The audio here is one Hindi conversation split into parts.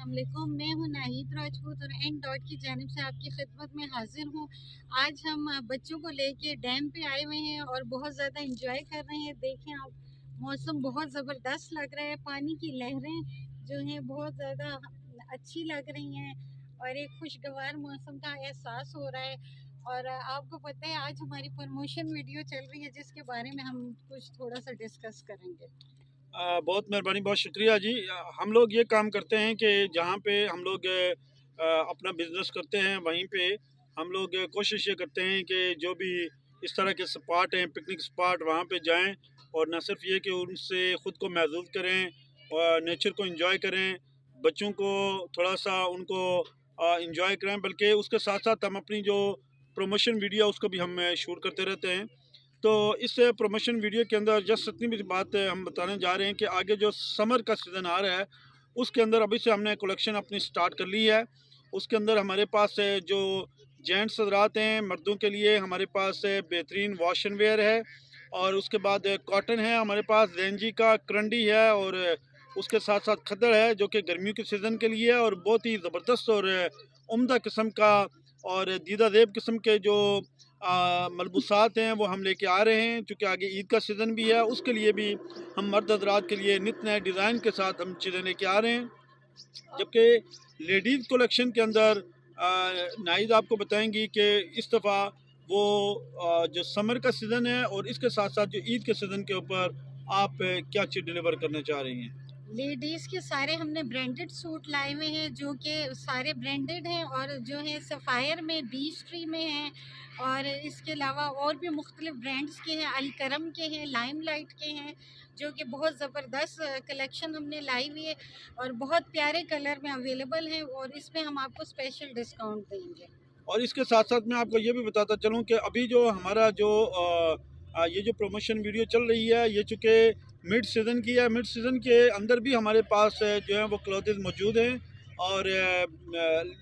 अस्सलामुअलैकुम। मैं हूं नाहिद राजपूत और एन डॉट की जानिब से आपकी खिदमत में हाजिर हूं। आज हम बच्चों को लेके डैम पे आए हुए हैं और बहुत ज़्यादा इंजॉय कर रहे हैं। देखें आप, मौसम बहुत ज़बरदस्त लग रहा है। पानी की लहरें जो हैं बहुत ज़्यादा अच्छी लग रही हैं और एक खुशगवार मौसम का एहसास हो रहा है। और आपको पता है आज हमारी प्रमोशन वीडियो चल रही है जिसके बारे में हम कुछ थोड़ा सा डिस्कस करेंगे। बहुत मेहरबानी, बहुत शुक्रिया जी। हम लोग ये काम करते हैं कि जहाँ पे हम लोग अपना बिज़नेस करते हैं वहीं पे हम लोग कोशिश ये करते हैं कि जो भी इस तरह के स्पॉट हैं, पिकनिक स्पॉट, वहाँ पे जाएं और न सिर्फ ये कि उनसे ख़ुद को महसूस करें और नेचर को एंजॉय करें, बच्चों को थोड़ा सा उनको एंजॉय करें, बल्कि उसके साथ साथ हम अपनी जो प्रमोशन वीडियो उसको भी हम शूट करते रहते हैं। तो इस प्रमोशन वीडियो के अंदर जस्ट इतनी भी बात हम बताने जा रहे हैं कि आगे जो समर का सीज़न आ रहा है उसके अंदर अभी से हमने कलेक्शन अपनी स्टार्ट कर ली है। उसके अंदर हमारे पास जो जेंट्स हज़रात हैं, मर्दों के लिए हमारे पास बेहतरीन वॉश एंड वेयर है, और उसके बाद कॉटन है हमारे पास, रेंजी का करंडी है, और उसके साथ साथ खद्दड़ है जो कि गर्मियों के सीज़न के लिए है, और बहुत ही ज़बरदस्त और उम्दा किस्म का और दीदा देब किस्म के जो मलबूसात हैं वो हम लेके आ रहे हैं। चूँकि आगे ईद का सीज़न भी है, उसके लिए भी हम मर्द हज़रात के लिए नित नए डिज़ाइन के साथ हम चीज़ें लेके आ रहे हैं। जबकि लेडीज़ कलेक्शन के अंदर नाहिद आपको बताएंगी कि इस दफ़ा वो जो समर का सीज़न है और इसके साथ साथ जो ईद के सीज़न के ऊपर आप क्या चीज़ डिलीवर करना चाह रही हैं। लेडीज़ के सारे हमने ब्रांडेड सूट लाए हुए हैं जो कि सारे ब्रांडेड हैं और जो है सफ़ायर में, बीच ट्री में हैं, और इसके अलावा और भी मुख्तलिफ ब्रांड्स के हैं, अलकरम के हैं, लाइमलाइट के हैं, जो कि बहुत ज़बरदस्त कलेक्शन हमने लाई हुई है और बहुत प्यारे कलर में अवेलेबल हैं, और इसमें हम आपको स्पेशल डिस्काउंट देंगे। और इसके साथ साथ मैं आपको ये भी बताता चलूँ कि अभी जो हमारा जो ये जो प्रमोशन वीडियो चल रही है ये चूँकि मिड सीज़न की है, मिड सीज़न के अंदर भी हमारे पास जो है वो क्लॉथेस मौजूद हैं। और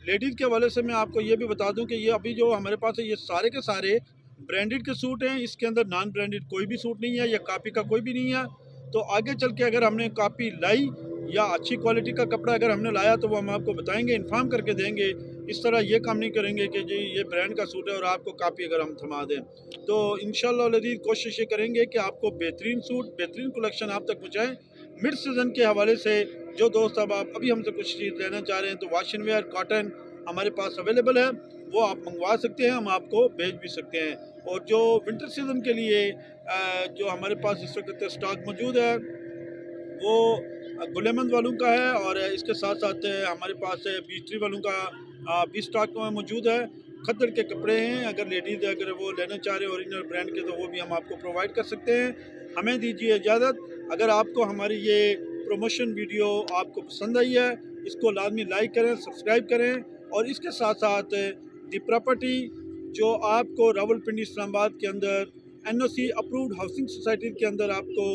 लेडीज़ के हवाले से मैं आपको ये भी बता दूं कि ये अभी जो हमारे पास है ये सारे के सारे ब्रांडेड के सूट हैं। इसके अंदर नॉन ब्रांडेड कोई भी सूट नहीं है या कॉपी का कोई भी नहीं है। तो आगे चल के अगर हमने कॉपी लाई या अच्छी क्वालिटी का कपड़ा अगर हमने लाया तो वो हम आपको बताएंगे, इन्फॉर्म करके देंगे। इस तरह ये काम नहीं करेंगे कि जी ये ब्रांड का सूट है और आपको कॉपी अगर हम थमा दें। तो इंशाल्लाह लज़ीज़ कोशिश ये करेंगे कि आपको बेहतरीन सूट, बेहतरीन कलेक्शन आप तक पहुँचाएँ। मिड सीज़न के हवाले से जो दोस्त अब आप अभी हमसे कुछ चीज़ लेना चाह रहे हैं तो वॉश एंड वेयर, कॉटन हमारे पास अवेलेबल है, वो आप मंगवा सकते हैं, हम आपको भेज भी सकते हैं। और जो विंटर सीज़न के लिए जो हमारे पास इस वक्त स्टॉक मौजूद है वो गुलेमंद वालों का है, और इसके साथ साथ हमारे पास बीस्ट्री वालों का भी स्टॉक में मौजूद है। खद्दड़ के कपड़े हैं, अगर लेडीज़ अगर वो लेना चाह रहे हैं ओरिजिनल ब्रांड के तो वो भी हम आपको प्रोवाइड कर सकते हैं। हमें दीजिए इजाज़त। अगर आपको हमारी ये प्रमोशन वीडियो आपको पसंद आई है, इसको लाजमी लाइक करें, सब्सक्राइब करें, और इसके साथ साथ दी प्रॉपर्टी जो आपको रावलपिंडी इस्लामाबाद के अंदर NOC अप्रूव्ड हाउसिंग सोसाइटी के अंदर आपको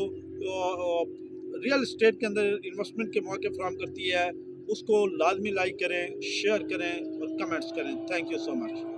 रियल इस्टेट के अंदर इन्वेस्टमेंट के मौके फराहम करती है, उसको लाजमी लाइक करें, शेयर करें और कमेंट्स करें। Thank you so much.